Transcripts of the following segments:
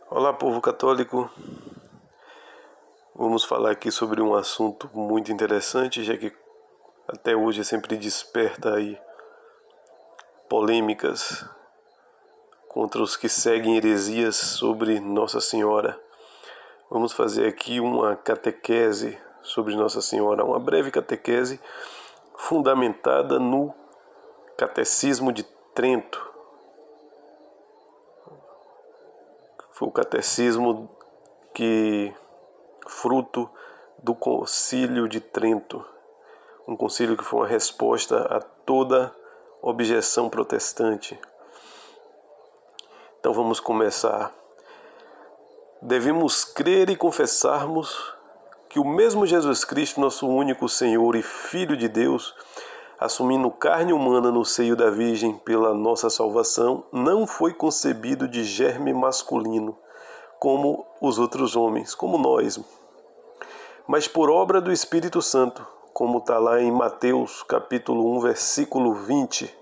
Olá, povo católico. Vamos falar aqui sobre um assunto muito interessante, já que até hoje sempre desperta aí polêmicas contra os que seguem heresias sobre Nossa Senhora. Vamos fazer aqui uma catequese sobre Nossa Senhora, uma breve catequese fundamentada no Catecismo de Trento. Foi o catecismo fruto do Concílio de Trento, um concílio que foi uma resposta a toda objeção protestante. Então vamos começar. Devemos crer e confessarmos que o mesmo Jesus Cristo, nosso único Senhor e Filho de Deus, assumindo carne humana no seio da Virgem pela nossa salvação, não foi concebido de germe masculino, como os outros homens, como nós, mas por obra do Espírito Santo, como está lá em Mateus capítulo 1, versículo 20.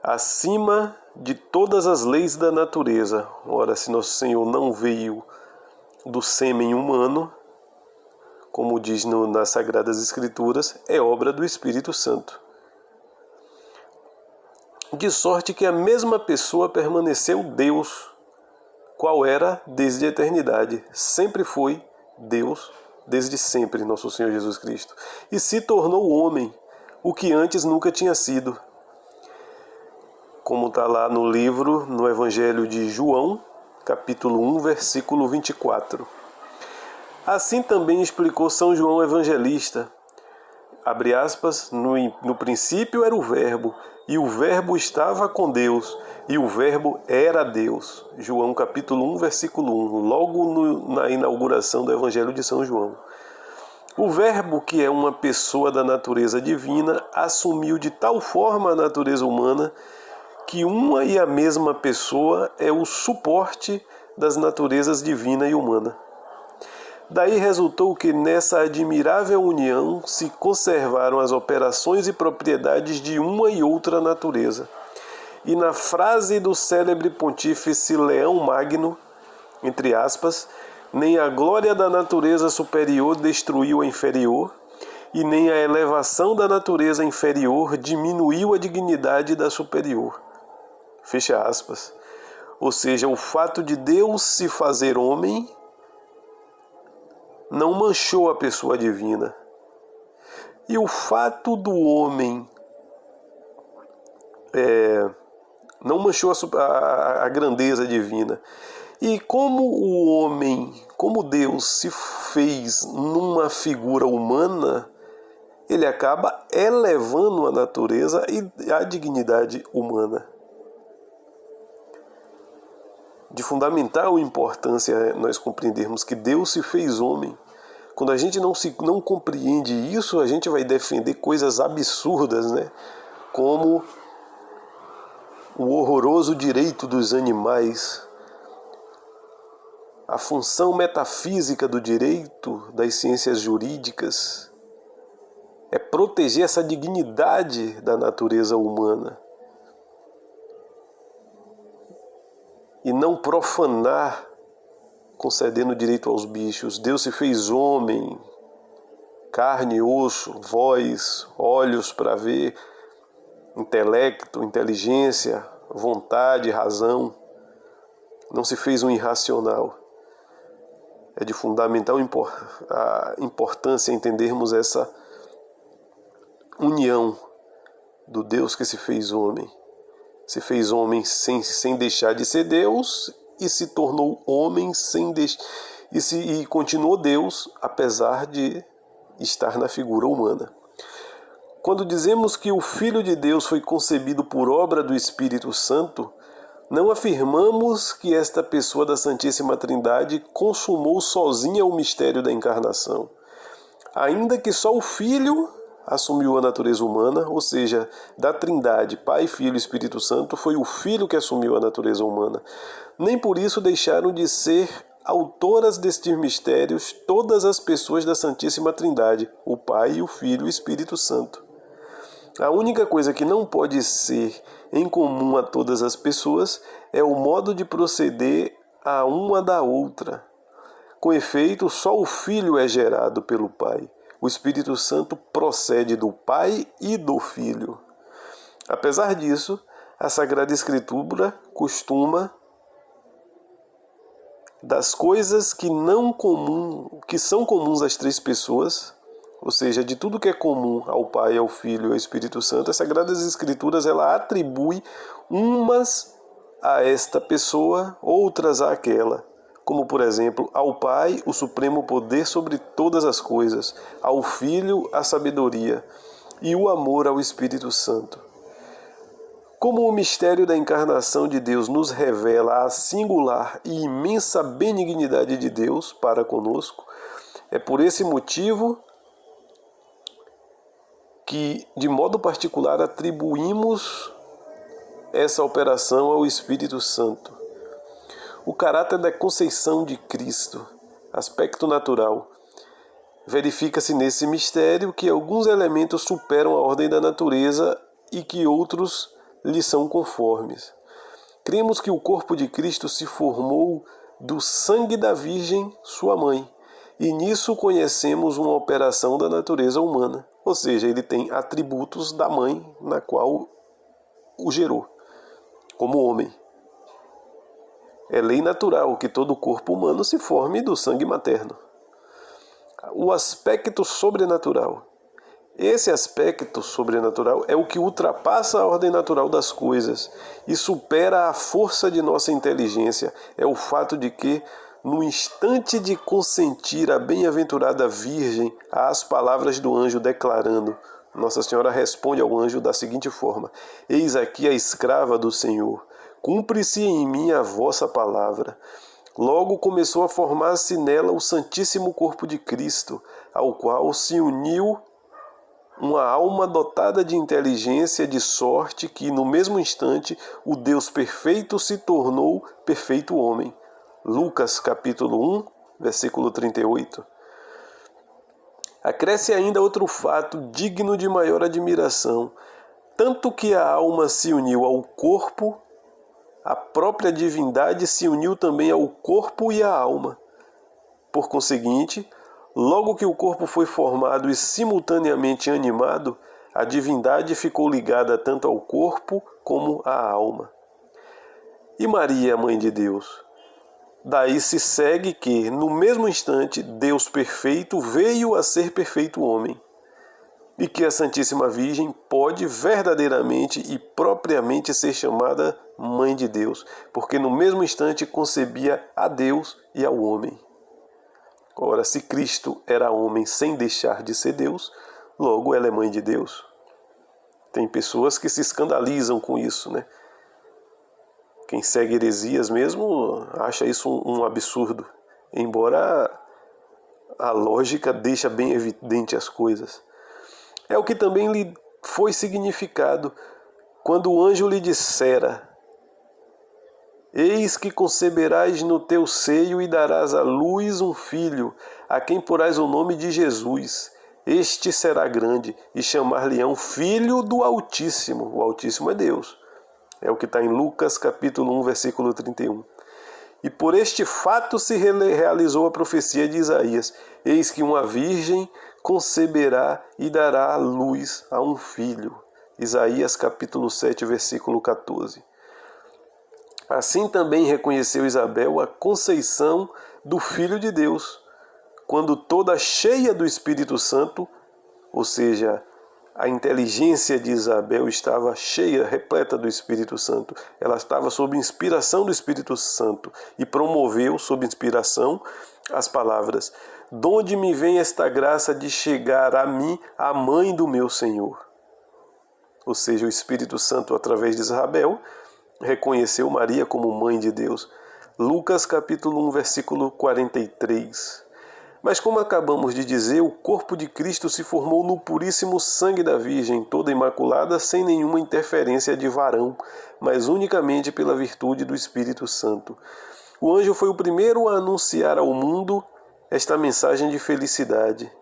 Acima de todas as leis da natureza. Ora, se nosso Senhor não veio do sêmen humano, como diz nas Sagradas Escrituras, é obra do Espírito Santo. De sorte que a mesma pessoa permaneceu Deus, qual era desde a eternidade. Sempre foi Deus, desde sempre, nosso Senhor Jesus Cristo. E se tornou homem, o que antes nunca tinha sido. Como está lá no livro, no Evangelho de João, capítulo 1, versículo 24. Assim também explicou São João Evangelista, abre aspas, no princípio era o Verbo, e o Verbo estava com Deus, e o Verbo era Deus. João capítulo 1, versículo 1, logo na inauguração do Evangelho de São João. O Verbo, que é uma pessoa da natureza divina, assumiu de tal forma a natureza humana que uma e a mesma pessoa é o suporte das naturezas divina e humana. Daí resultou que nessa admirável união se conservaram as operações e propriedades de uma e outra natureza. E na frase do célebre pontífice Leão Magno, entre aspas, nem a glória da natureza superior destruiu a inferior, e nem a elevação da natureza inferior diminuiu a dignidade da superior. Fecha aspas. Ou seja, o fato de Deus se fazer homem não manchou a pessoa divina. E o fato do homem não manchou a grandeza divina. E como o homem, como Deus se fez numa figura humana, ele acaba elevando a natureza e a dignidade humana. De fundamental importância nós compreendermos que Deus se fez homem. Quando a gente não compreende isso, a gente vai defender coisas absurdas, né? Como o horroroso direito dos animais, a função metafísica do direito das ciências jurídicas é proteger essa dignidade da natureza humana e não profanar, concedendo direito aos bichos. Deus se fez homem, carne, osso, voz, olhos para ver, intelecto, inteligência, vontade, razão. Não se fez um irracional. É de fundamental importância entendermos essa união do Deus que se fez homem. Se fez homem sem deixar de ser Deus e se tornou homem e continuou Deus, apesar de estar na figura humana. Quando dizemos que o Filho de Deus foi concebido por obra do Espírito Santo, não afirmamos que esta pessoa da Santíssima Trindade consumou sozinha o mistério da encarnação. Ainda que só o Filho assumiu a natureza humana, ou seja, da Trindade, Pai, Filho e Espírito Santo, foi o Filho que assumiu a natureza humana. Nem por isso deixaram de ser autoras destes mistérios todas as pessoas da Santíssima Trindade, o Pai, o Filho e o Espírito Santo. A única coisa que não pode ser em comum a todas as pessoas é o modo de proceder a uma da outra. Com efeito, só o Filho é gerado pelo Pai. O Espírito Santo procede do Pai e do Filho. Apesar disso, a Sagrada Escritura costuma das coisas que são comuns às três pessoas, ou seja, de tudo que é comum ao Pai, ao Filho e ao Espírito Santo, as Sagradas Escrituras ela atribui umas a esta pessoa, outras àquela. Como, por exemplo, ao Pai o supremo poder sobre todas as coisas, ao Filho a sabedoria e o amor ao Espírito Santo. Como o mistério da encarnação de Deus nos revela a singular e imensa benignidade de Deus para conosco, é por esse motivo que, de modo particular, atribuímos essa operação ao Espírito Santo. O caráter da conceição de Cristo, aspecto natural, verifica-se nesse mistério que alguns elementos superam a ordem da natureza e que outros lhe são conformes. Cremos que o corpo de Cristo se formou do sangue da Virgem, sua mãe, e nisso conhecemos uma operação da natureza humana, ou seja, ele tem atributos da mãe na qual o gerou, como homem. É lei natural que todo corpo humano se forme do sangue materno. O aspecto sobrenatural. Esse aspecto sobrenatural é o que ultrapassa a ordem natural das coisas e supera a força de nossa inteligência. É o fato de que, no instante de consentir a bem-aventurada Virgem às palavras do anjo declarando, Nossa Senhora responde ao anjo da seguinte forma: Eis aqui a escrava do Senhor, cumpre-se em mim a vossa palavra. Logo começou a formar-se nela o Santíssimo Corpo de Cristo, ao qual se uniu uma alma dotada de inteligência, de sorte que, no mesmo instante, o Deus perfeito se tornou perfeito homem. Lucas capítulo 1, versículo 38. Acresce ainda outro fato digno de maior admiração. Tanto que a alma se uniu ao corpo, a própria divindade se uniu também ao corpo e à alma. Por conseguinte, logo que o corpo foi formado e simultaneamente animado, a divindade ficou ligada tanto ao corpo como à alma. E Maria, Mãe de Deus? Daí se segue que, no mesmo instante, Deus perfeito veio a ser perfeito homem, e que a Santíssima Virgem pode verdadeiramente e propriamente ser chamada Mãe de Deus, porque no mesmo instante concebia a Deus e ao homem. Ora, se Cristo era homem sem deixar de ser Deus, logo ela é Mãe de Deus. Tem pessoas que se escandalizam com isso, né? Quem segue heresias mesmo acha isso um absurdo, embora a lógica deixa bem evidente as coisas. É o que também lhe foi significado quando o anjo lhe dissera: Eis que conceberás no teu seio e darás à luz um filho, a quem porás o nome de Jesus. Este será grande e chamar-lhe-ão Filho do Altíssimo. O Altíssimo é Deus. É o que está em Lucas capítulo 1, versículo 31. E por este fato se realizou a profecia de Isaías: Eis que uma virgem conceberá e dará à luz a um filho. Isaías capítulo 7, versículo 14. Assim também reconheceu Isabel a conceição do Filho de Deus, quando toda cheia do Espírito Santo, ou seja, a inteligência de Isabel estava cheia, repleta do Espírito Santo. Ela estava sob inspiração do Espírito Santo e promoveu, sob inspiração, as palavras: Donde me vem esta graça de chegar a mim, a mãe do meu Senhor? Ou seja, o Espírito Santo, através de Isabel, reconheceu Maria como mãe de Deus. Lucas capítulo 1, versículo 43. Mas como acabamos de dizer, o corpo de Cristo se formou no puríssimo sangue da Virgem, toda imaculada, sem nenhuma interferência de varão, mas unicamente pela virtude do Espírito Santo. O anjo foi o primeiro a anunciar ao mundo esta mensagem de felicidade.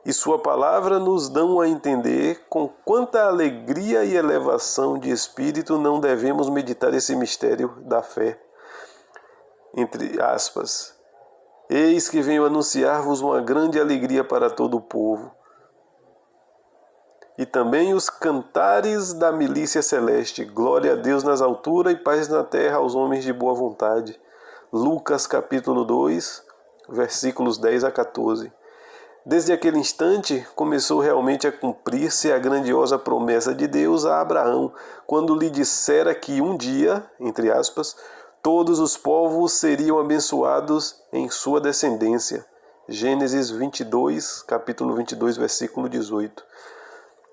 e sua palavra nos dão a entender com quanta alegria e elevação de espírito não devemos meditar esse mistério da fé. Entre aspas. Eis que venho anunciar-vos uma grande alegria para todo o povo. E também os cantares da milícia celeste. Glória a Deus nas alturas e paz na terra aos homens de boa vontade. Lucas capítulo 2, versículos 10 a 14. Desde aquele instante, começou realmente a cumprir-se a grandiosa promessa de Deus a Abraão, quando lhe dissera que um dia, entre aspas, todos os povos seriam abençoados em sua descendência. Gênesis 22, capítulo 22, versículo 18.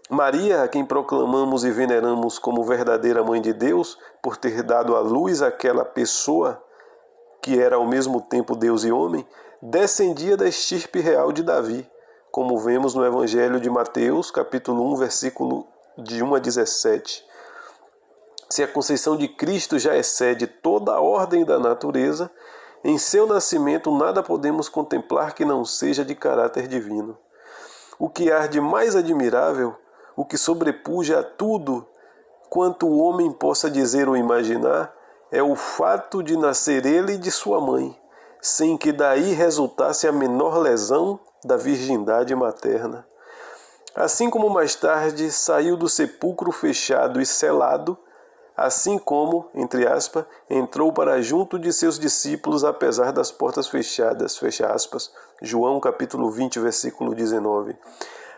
Maria, a quem proclamamos e veneramos como verdadeira Mãe de Deus, por ter dado à luz aquela pessoa que era ao mesmo tempo Deus e homem, descendia da estirpe real de Davi, como vemos no Evangelho de Mateus, capítulo 1, versículo de 1 a 17. Se a conceição de Cristo já excede toda a ordem da natureza, em seu nascimento nada podemos contemplar que não seja de caráter divino. O que há de mais admirável, o que sobrepuja a tudo quanto o homem possa dizer ou imaginar, é o fato de nascer ele de sua mãe, sem que daí resultasse a menor lesão da virgindade materna. Assim como mais tarde saiu do sepulcro fechado e selado, assim como, entre aspas, entrou para junto de seus discípulos apesar das portas fechadas, fecha aspas, João capítulo 20, versículo 19.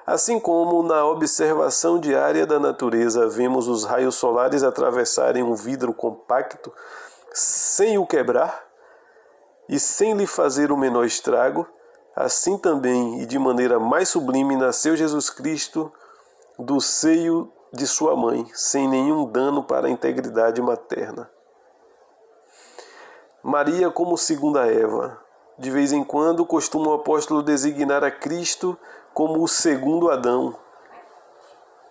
Assim como na observação diária da natureza vemos os raios solares atravessarem um vidro compacto sem o quebrar e sem lhe fazer o menor estrago, assim também e de maneira mais sublime nasceu Jesus Cristo do seio de sua mãe, sem nenhum dano para a integridade materna. Maria como segunda Eva. De vez em quando costuma o apóstolo designar a Cristo como o segundo Adão.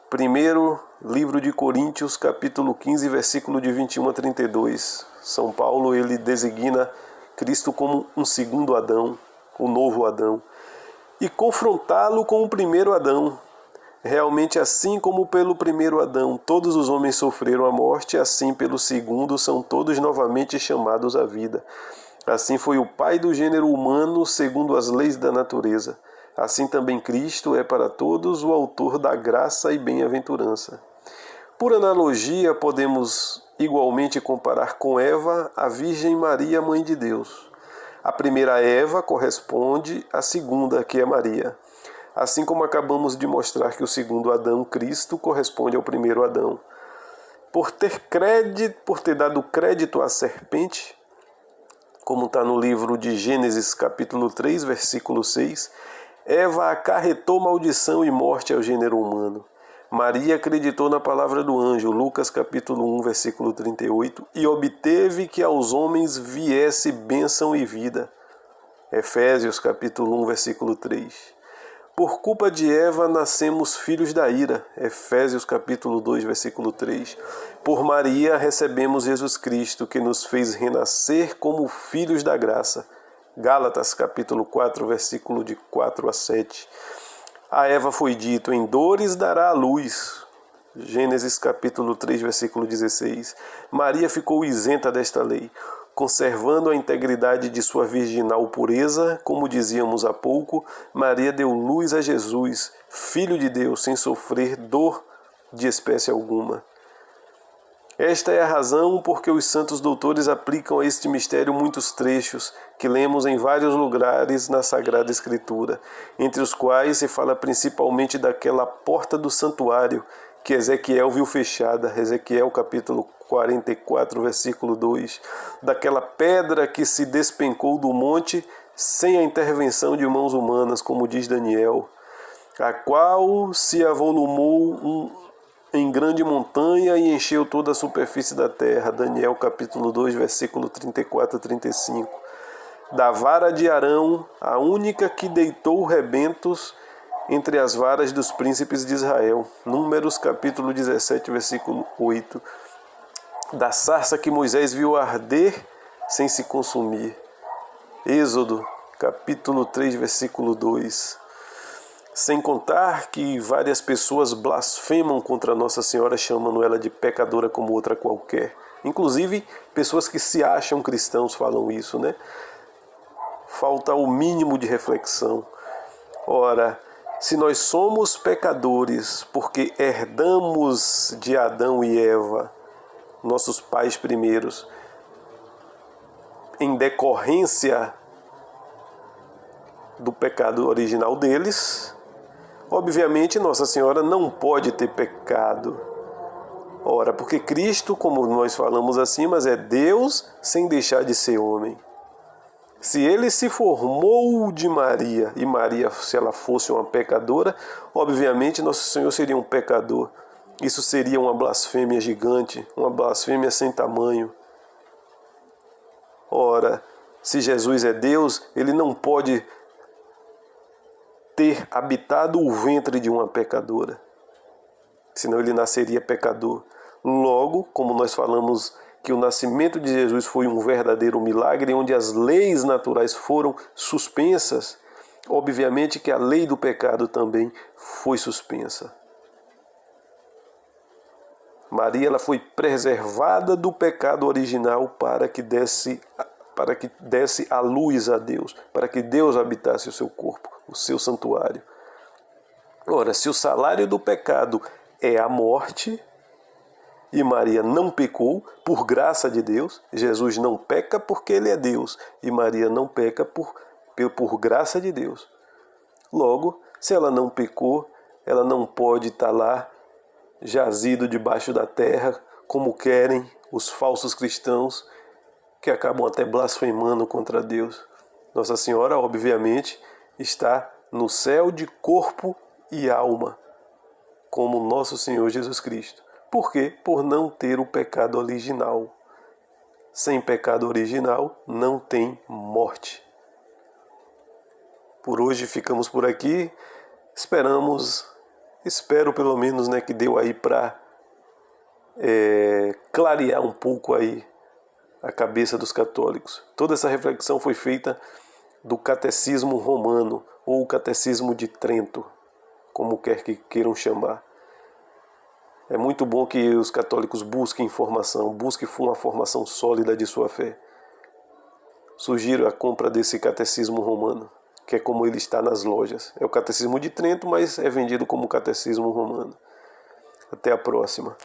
Primeiro livro de Coríntios, capítulo 15, versículo de 21 a 32. São Paulo, ele designa Cristo como um segundo Adão, o novo Adão, e confrontá-lo com o primeiro Adão. Realmente, assim como pelo primeiro Adão todos os homens sofreram a morte, assim pelo segundo são todos novamente chamados à vida. Assim foi o pai do gênero humano segundo as leis da natureza. Assim também Cristo é para todos o autor da graça e bem-aventurança. Por analogia, podemos igualmente comparar com Eva a Virgem Maria, Mãe de Deus. A primeira Eva corresponde à segunda, que é Maria. Assim como acabamos de mostrar que o segundo Adão, Cristo, corresponde ao primeiro Adão. Por ter dado crédito à serpente, como está no livro de Gênesis, capítulo 3, versículo 6, Eva acarretou maldição e morte ao gênero humano. Maria acreditou na palavra do anjo, Lucas capítulo 1, versículo 38, e obteve que aos homens viesse bênção e vida. Efésios capítulo 1, versículo 3. Por culpa de Eva nascemos filhos da ira. Efésios capítulo 2, versículo 3. Por Maria recebemos Jesus Cristo, que nos fez renascer como filhos da graça. Gálatas capítulo 4, versículo de 4 a 7. A Eva foi dito, em dores dará a luz. Gênesis capítulo 3, versículo 16. Maria ficou isenta desta lei, conservando a integridade de sua virginal pureza, como dizíamos há pouco. Maria deu luz a Jesus, Filho de Deus, sem sofrer dor de espécie alguma. Esta é a razão por que os santos doutores aplicam a este mistério muitos trechos que lemos em vários lugares na Sagrada Escritura, entre os quais se fala principalmente daquela porta do santuário que Ezequiel viu fechada, Ezequiel capítulo 44, versículo 2, daquela pedra que se despencou do monte sem a intervenção de mãos humanas, como diz Daniel, a qual se avolumou em grande montanha e encheu toda a superfície da terra. Daniel capítulo 2, versículo 34 a 35. Da vara de Arão, a única que deitou rebentos entre as varas dos príncipes de Israel. Números capítulo 17, versículo 8. Da sarça que Moisés viu arder sem se consumir. Êxodo capítulo 3, versículo 2. Sem contar que várias pessoas blasfemam contra Nossa Senhora, chamando ela de pecadora como outra qualquer. Inclusive, pessoas que se acham cristãos falam isso, né? Falta o mínimo de reflexão. Ora, se nós somos pecadores porque herdamos de Adão e Eva, nossos pais primeiros, em decorrência do pecado original deles, obviamente Nossa Senhora não pode ter pecado. Ora, porque Cristo, como nós falamos acima, é Deus sem deixar de ser homem. Se ele se formou de Maria, e Maria, se ela fosse uma pecadora, obviamente Nosso Senhor seria um pecador. Isso seria uma blasfêmia gigante, uma blasfêmia sem tamanho. Ora, se Jesus é Deus, ele não pode ter habitado o ventre de uma pecadora, senão ele nasceria pecador. Logo, como nós falamos que o nascimento de Jesus foi um verdadeiro milagre, onde as leis naturais foram suspensas, obviamente que a lei do pecado também foi suspensa. Maria, ela foi preservada do pecado original para que desse a luz a Deus, para que Deus habitasse o seu corpo, o seu santuário. Ora, se o salário do pecado é a morte, e Maria não pecou por graça de Deus, Jesus não peca porque ele é Deus, e Maria não peca por graça de Deus. Logo, se ela não pecou, ela não pode estar lá jazido debaixo da terra, como querem os falsos cristãos, que acabam até blasfemando contra Deus. Nossa Senhora, obviamente, está no céu de corpo e alma, como nosso Senhor Jesus Cristo. Por quê? Por não ter o pecado original. Sem pecado original não tem morte. Por hoje ficamos por aqui. Espero pelo menos, né, que deu aí para clarear um pouco aí a cabeça dos católicos. Toda essa reflexão foi feita do Catecismo Romano, ou o Catecismo de Trento, como quer que queiram chamar. É muito bom que os católicos busquem informação, busquem uma formação sólida de sua fé. Sugiro a compra desse Catecismo Romano, que é como ele está nas lojas. É o Catecismo de Trento, mas é vendido como Catecismo Romano. Até a próxima.